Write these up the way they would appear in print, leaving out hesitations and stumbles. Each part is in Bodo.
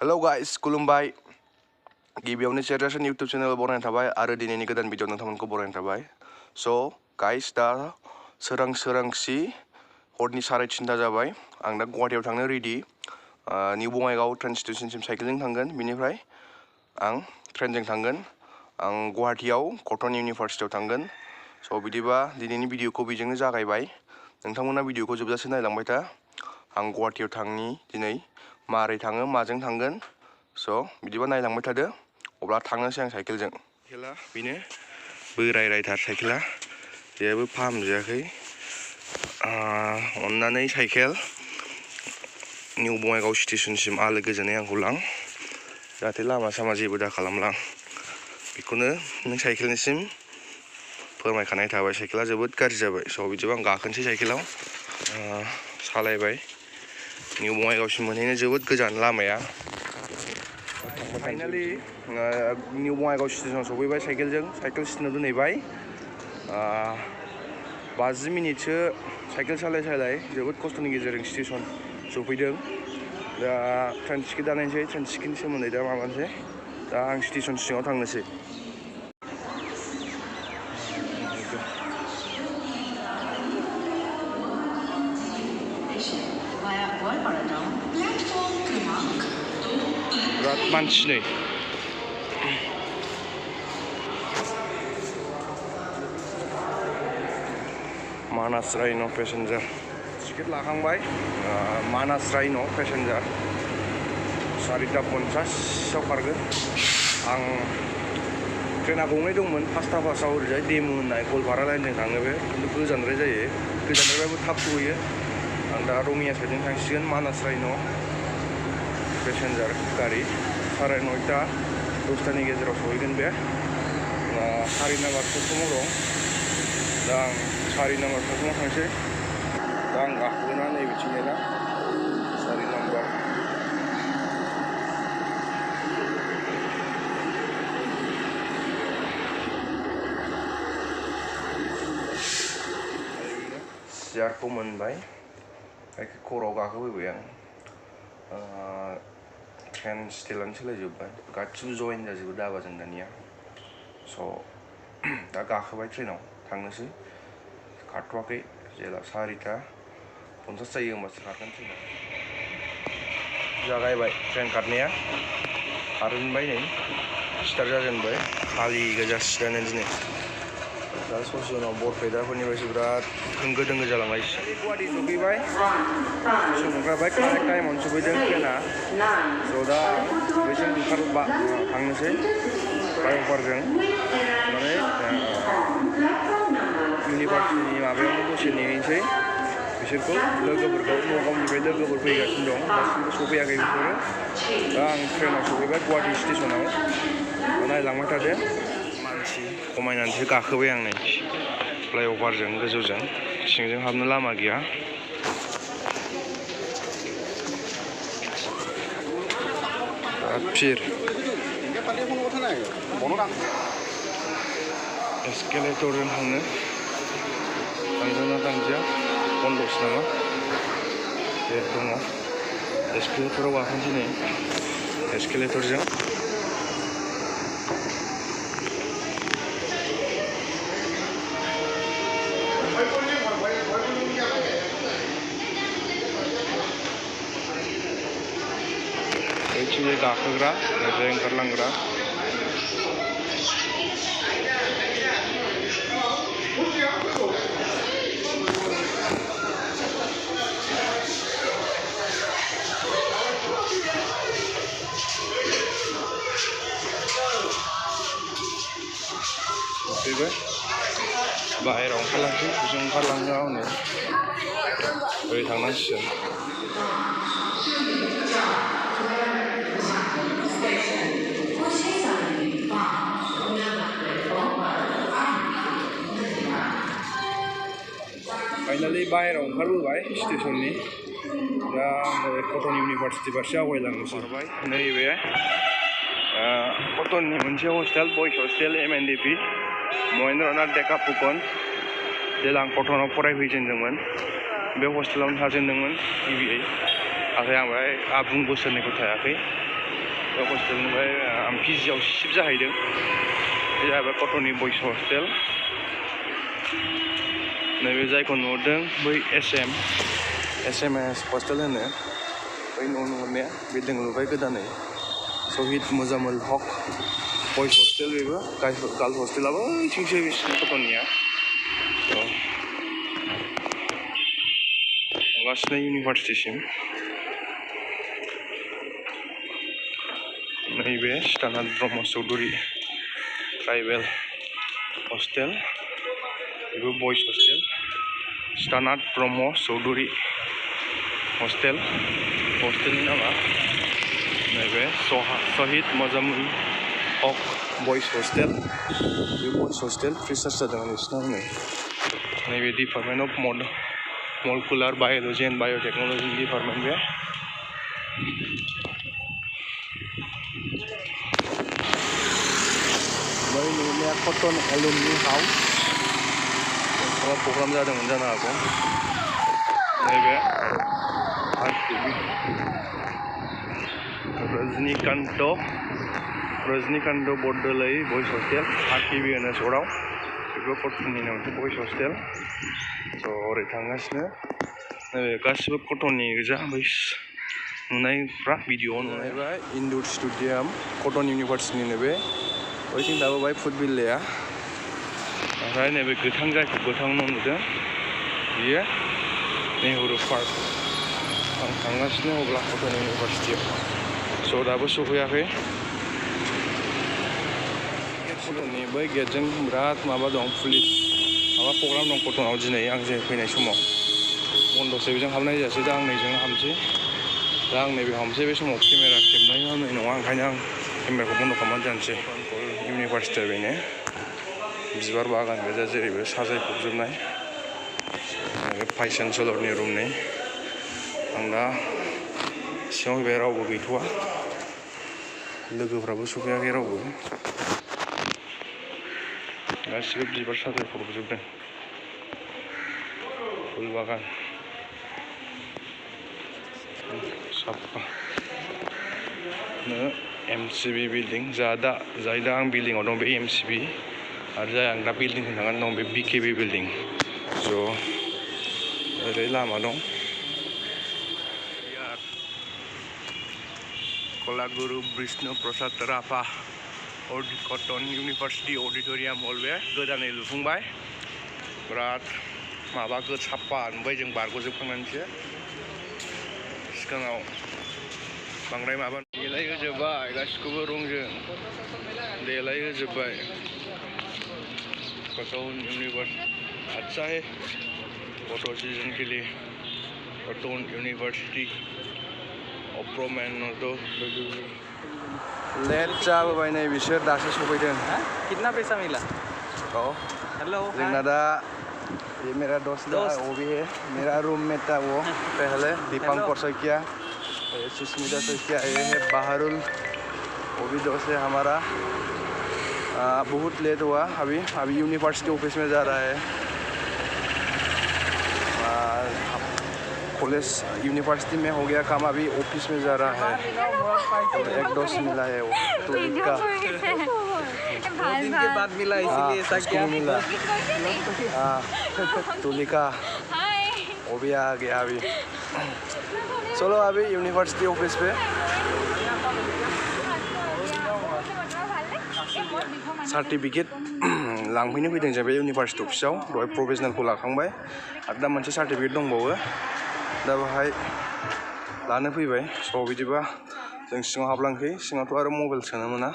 हेलो गाइस खुलुमबाय गिबियावनो जेनेरेशन यूट्यूब चैनल बरायनाय थाबाय आरो दिनैनि गोदान भिडिअ नोंथांमोनखौ बरायनाय थाबाय स' गाइस दा सोरांसि हरनि 3:30 जाबाय आं दा गुवाहाटीयाव थांनो रेडि निउ बङाइगाव ट्रेन स्टेशनसिम साइकेलजों थांगोन बिनिफ्राय आं ट्रेनजों थांगोन आं गुवाहाटीयाव कटन इउनिभारसिटियाव थांगोन स' बिदिबा दिनैनि भिडिअखौ बेजोंनो जागायबाय नोंथांमोना भिडिअखौ जोबजासे नायलांबाय था आं गुवाहाटीयाव थांनि दिनै मारै थाङो माजों थांगोन स' बिदिबा नायलांबाय थादो अब्ला थांनोसै आं साइकेलजों साइकेला बेनो बोरायथार साइकेला जेबो फाहामजायाखै अन्नानै साइकेल निउ बङाइगाव स्टेशनसिम आलो गोजोनै आंखौ लां जाहाथे लामा सामा जेबो दा खालामलां बेखौनो नों साइकेलनिसिम फोरमायखानाय थाबाय साइकेला जोबोद गाज्रि जाबाय स' बिदिबा आं गाखोनोसै साइकेलाव सालायबाय निउ बङाइगावसिम मोनहैनो जोबोद गोजान लामाया फाइनालि निउ बङाइगाव स्टेशनाव सफैबाय साइकेल स्टेशनाव दोनहैबाय 50 मिनिटसो साइकेल सालाय जोबोद खस्थ'नि गेजेरजों स्टेशन सफैदों दा ट्रेन टिकेट दानायनोसै ट्रेन टिकेटनि सोमोन्दै दा माबानोसै दा आं स्टेशन सिङाव थांनोसै बिराद मानसि नै मानास राइन' पेसेन्जार टिकेट लाखांबाय मानास राइन' पेसेन्जार 4:50 खारगोन आं ट्रेना गंनै दंमोन 5:05 ओरैजाय डेमु होननाय गवालपारा लाइनजों थाङो बे खिन्थु गोजानद्राय जायो गोजानद्रायबाबो थाब सहैयो आं दा रङिया साइडजों थांसिगोन मानास राइन' पेसेन्जार गारि 9:30-10 गेजेराव सहैगोन बे 4 नाम्बार प्लेटफर्माव दं दा आं 4 नाम्बार प्लेटफर्माव थांसै दा आं गाखोगोना नैबेथिंजायना 4 नाम्बार सियारखौ मोनबाय खर'आव गाखोफैबाय आं ट्रेन स्टाइलानो सोलायजोब्बाय गासिबो जइन जाजोबो दाबाजों दानिया स' दा गाखोबाय ट्रेनाव थांनोसै खारथ'वाखै जेला 4:50 जायो होमबासो खारगोन ट्रेना जागायबाय ट्रेन खारनाया खारजेनबाय नै स्टार्ट जाजेनबाय खालि गोजा सिटानो दिनै दा ससे उनाव बरपेटाफोरनिफ्रायसो बिराद होंगो दोंगो जालांबाय गुवाहाटी सफैबाय ओंखारबाय कारेक्ट टाइमावनो सफैदों ट्रेना स' दा बैजों थांनोसै फ्लाइअभारजों माने इउनिभार्सिटिनि माबायावनो दसे नेहैनोसै बिसोरखौ लोगोफोरखौ नगावनिफ्राय लोगोफोर फैगासिनो दं दासिमबो सफैयाखै बिसोरो दा आं ट्रेनाव सफैबाय गुवाहाटी स्टेशनाव नायलांबाय थादो मानसि खमायनानैसो गाखोबाय आं नै फ्लाइअभारजों गोजौजों सिंजों हाबनो लामा गैया फिर एस्केलेटरजों थांनो थांजाना थांजाया बन्द'सो नामा दे दङ एस्केलेटराव गाखोनोसै नै एस्केलेटरजों बैथिंजाय गाखोग्रा ओरैजाय ओंखारलांग्रा सफैबाय बाहेरायाव ओंखारलांसै बिजों ओंखारलाङा हनै ओरै थांनांसिगोन फाइनालि बाहेरायाव ओंखारबोबाय स्टेशननि दा कटन इउनिभार्सिटि फारसे आवगायलांनोसै नैबे कटननि मोनसे हस्टेल बयस हस्टेल MNDP महेन्द्रनाथ डेका फुकन जेला आं कटनाव फरायफैजेनदोंमोन बे हस्टेलावनो थाजेनदोंमोन गिबियै नाथाय आं बेहाय आबुं बोसोरनैखौ थायाखै बे हस्टेलनिफ्राय आं पिजिआव शिफ्ट जाहैदों बे जाहैबाय कटननि बयस हस्टेल नैबे जायखौ नुहरदों बै एसएमएस हस्टेल होनो बै न' नुहुरनाया बिल्डिं लुबाय गोदानै शहीद मुजाम्मिल हक बयस हस्टेल बेबो गार्लस हस्टेलाबो ओइथिंसो बिसिनि कटननिया थांगासिनो इउनिभारसिटिसिम नैबे स्टानार्ड ब्रह्म चौधुरी ट्राइबेल हस्टेल बेबो बयस हस्टेल स्टानार्ड ब्रह्म चौधुरी हस्टेलनि नामा नैबे शहीद मुजाम्मिल हक बयस हस्टेल बे बयस हस्टेल फ्रेसार्स जादों बिसिना हनै नैबे department of molecular biology and biotechnology department बे बै नुनाया कटन एलुमनि हाउस माबा प्रग्राम जादोंमोन जानो हागौ नैबे रजनीकान्त बरदलै बयस हस्टेल आरटिबि होनो सर्टआव बेबो कटननिनो मोनसे बयस हस्टेल स' ओरै थांगासिनो नैबे गासिबो कटननि गोजा बै नुनायफ्रा भिडिअ'आव नुनायबा इनडोर स्टेडियाम कटन इउनिभारसिटिनिनो बे ओइथिं दाबो बाय फुटबलाया ओमफ्राय नैबे जायखौ गोथां न' नुदों बियो नेहरू पार्क आं थांगासिनो अब्ला कटन इउनिभारसिटियाव स' दाबो सफैयाखै कटननि बै गेटजों बिराद माबा दं पुलिस माबा प्रग्राम दं कटनाव दिनै आं जे फैनाय समाव बन्द'सो बेजों हाबनाय जायासै दा आं नैजों हाबसै दा आं नैबे हाबसै बे समाव केमेरा खेबनाय हामनाय नङा ओंखायनो आं केमेराखौ बन्द' खालामनानै जानोसै इउनिभारसिटिया बेनो बिबार बागान गोजा जेरैबो साजायफबजोबनाय भाइस चेन्सेलरनि रुमनि आं दा सिङाव फैबाय रावबो गैथ'वा लोगोफ्राबो सफैयाखै रावबो गासिबो बिबार साजायफबजोबदों फुल बागान साफा एमसिबि बिल्डिं जाय दा आं बिल्डिंआव दं बे एमसिबि आरो जाय आं दा बिल्डिंखौ थांनानै दं बे बिकेबि बिल्डिं स' ओरै लामा दं Kalaguru Bishnu Prasad Rabha cotton university auditorium हल बे गोदानै लुफुंबाय बिराद माबा साफा नुबाय जों बारग'जोबखांनानैसो सिगाङाव बांद्राय माबा देलायहोजोब्बाय गासिखौबो रंजों देलायहोजोब्बाय कटन इउनिभारसिटि अच्छा है फट' सीजन के लिए कटन यूनिवर्सिटी लेट जाबोबाय नै बिसोर दासो सफैदों कितना पैसा मिला हेलो जोंना दा ये मेरा दोस्त है वो भी है मेरा रूममेट था वो पहले दीपंकर सैकिया सुष्मिता सैकिया ये है बहारुल वो भी दोस्त है हमारा बहुत लेट हुआ अभी यूनिवर्सिटी ऑफिस में जा रहा है कॉलेज यूनिवर्सिटी में हो गया काम अभी ऑफिस में जा रहा है एक दोस्त मिला है वो तुलिका 2 दिन के बाद मिला इसीलिए ऐसा क्या मिला तुलिका वो भी आ गया अभी चलो अभी यूनिवर्सिटी ऑफिस पे सार्टिफिकेट लांफैनो फैदों जों बे इउनिभारसिटि अफिसाव दहाय प्रभिजनेलखौ लाखांबाय आरो दा मोनसे सार्टिफिकेट दंबावो दा बेहाय लानो फैबाय स' बिदिबा जों सिङाव हाबलांसै सिङावथ' आरो मबाइल सोनो मोना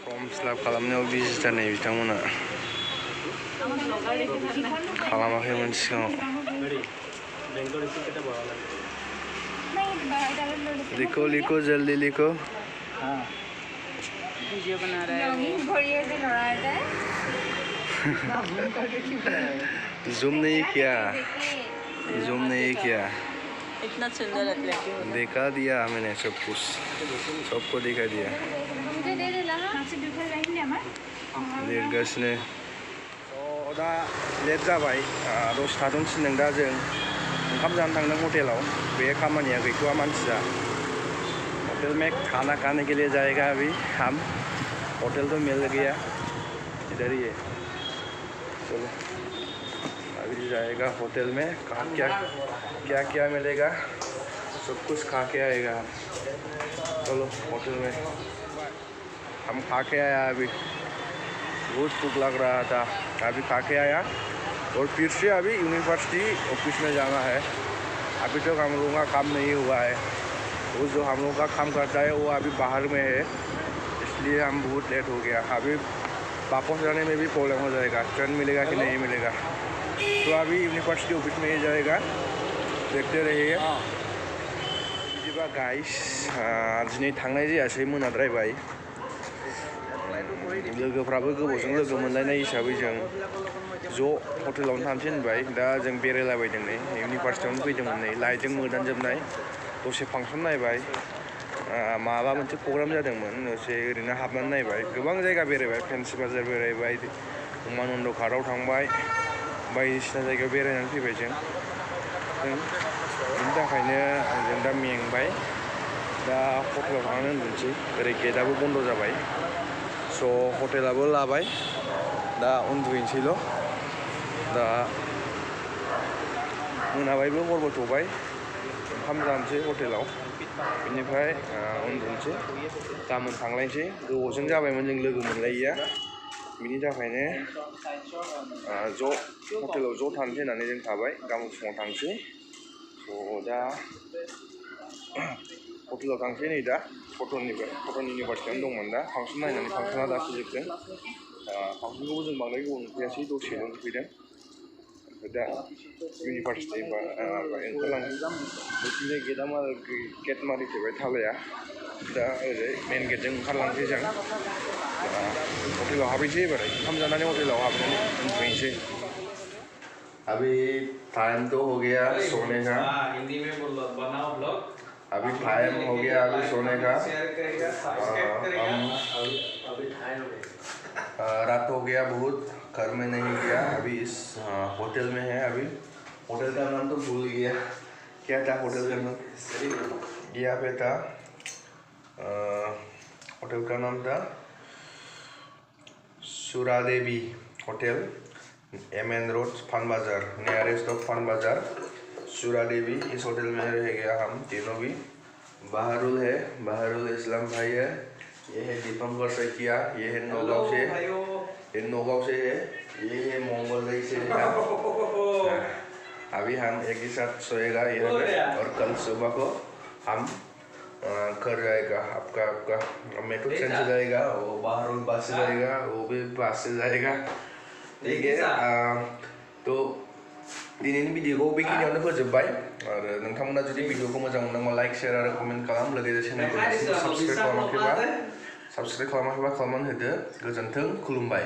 फर्म फिलआप खालामनायाव बिजि जानाय बिथांमोना खालामाखैमोन सिगाङाव लिखो जल्दी लिखो वीडियो बना रहा है जूम नहीं किया इतना सुंदर अट्रैक्टिव दिखा दिया मैंने सब कुछ सबको दिखा दिया लिरगासिनो दा लेट जाबाय दसे थाथ'नोसै दा जों ओंखाम जानो थांदों हटेलाव बे खामानिया गैथ'वा मानसिया होटल में खाना खाने के लिए जाएगा अभी हम होटल तो मिल गया इधर ही है चलो अभी जाएगा होटल में क्या क्या मिलेगा सब कुछ खा के आएगा चलो होटल में हम खा के आया अभी बहुत भूख लग रहा था अभी खा के आया और फिर से अभी यूनिवर्सिटी ऑफिस में जाना है अभी तक हम लोगों का काम नहीं हुआ है वो जो हम लोगों का काम करता है वो अभी बाहर में है इसलिए हम बहुत लेट हो गया अभी वापस जाने में भी प्रॉब्लम हो जाएगा ट्रेन मिलेगा कि नहीं मिलेगा तो अभी यूनिवर्सिटी ऑफिस में ही जाएगा देखते रहिए बिदिबा गाइस दिनै थांनाय जायासै मोनाद्रायबाय लोगोफ्राबो गोबावजों लोगो मोनलायनाय हिसाबै जों ज' हटेलावनो थांसै होनबाय दा जों बेरायलाबायदों नै इउनिभार्सिटियावनो फैदोंमोन नै लाइटजों मोदानजोबनाय दसे फांसन नायबाय माबा मोनसे प्रग्राम जादोंमोन दसे ओरैनो हाबनानै नायबाय गोबां जायगा बेरायबाय फेन्सि बाजार बेरायबाय उमानन्द घाटआव थांबाय बायदिसिना जायगायाव बेरायनानै फैबाय जों बिनि थाखायनो जों दा मेंबाय दा हटेलाव थांनानै उन्दुनोसै ओरै गेटआबो बन्द जाबाय स' हटेलाबो लाबाय दा उन्दुहैनोसैल' दा मोनाबायबो हरबो थ'बाय ओंखाम जानोसै हटेलाव बिनिफ्राय उन्दुनोसै गाबोन थांलायनोसै गोबावजों जाबायमोन जों लोगो मोनलायिया बिनि थाखायनो ज' हटेलाव ज' थानोसै होननानै जों थाबाय गाबोन फुङाव थांसै स' दा हटेलाव थांसै नै दा कटन इउनिभार्सिटियावनो दंमोन दा फांसन नायनानै फांसना दासो जोबदों फांसनखौबो जों बांद्राय गोबाव नुफैयासै दसेल' नुफैदों दा इउनिभार्सिटि ओंखारलांसै बिथिंजाय गेट मारिथेबाय थालाया दा ओरै मेन गेटजों ओंखारलांसै जों हटेलाव हाबैसै एबार ओंखाम जानानै हटेलाव हाबनानै उन्दुहैनोसै अभी टाइम तो हो गया सोने का हिंदी में बोलो बनाओ ब्लॉग अभी टाइम हो गया अभी सोने का रात हो गया बहुत घर में नहीं गया अभी इस होटल में है अभी होटल का नाम तो भूल गया क्या था होटल का नाम यहाँ पे था होटल का नाम था Suradevi hotel MN road phone बाजार नियरेस्ट ऑफ फन बाजार सुरादेवी इस होटल में रह गया हम तीनों भी बहारुल है बहारुल इस्लाम भाई है ये है दीपंकर सैकिया ये है नौगांव से है ये है मंगोलई से है अभी हम एक ही साथ सोएगा यहाँ पे और कल सुबह को हम घर जाएगा आपका मेट्रो ट्रेन से जाएगा वो बहारुल बस से जाएगा वो भी बस से जाएगा ठीक है तो दिनैनि भिडिअखौ बेखिनियावनो फोजोबबाय आरो नोंथांमोना जुदि भिडिअखौ मोजां मोनदोंबा लाइक शेयार आरो कमेन्ट खालाम लोगोसे चेनेलखौ साबस्क्राइब खालामाखैबा खालामनानै होदो गोजोन्थों खुलुमबाय।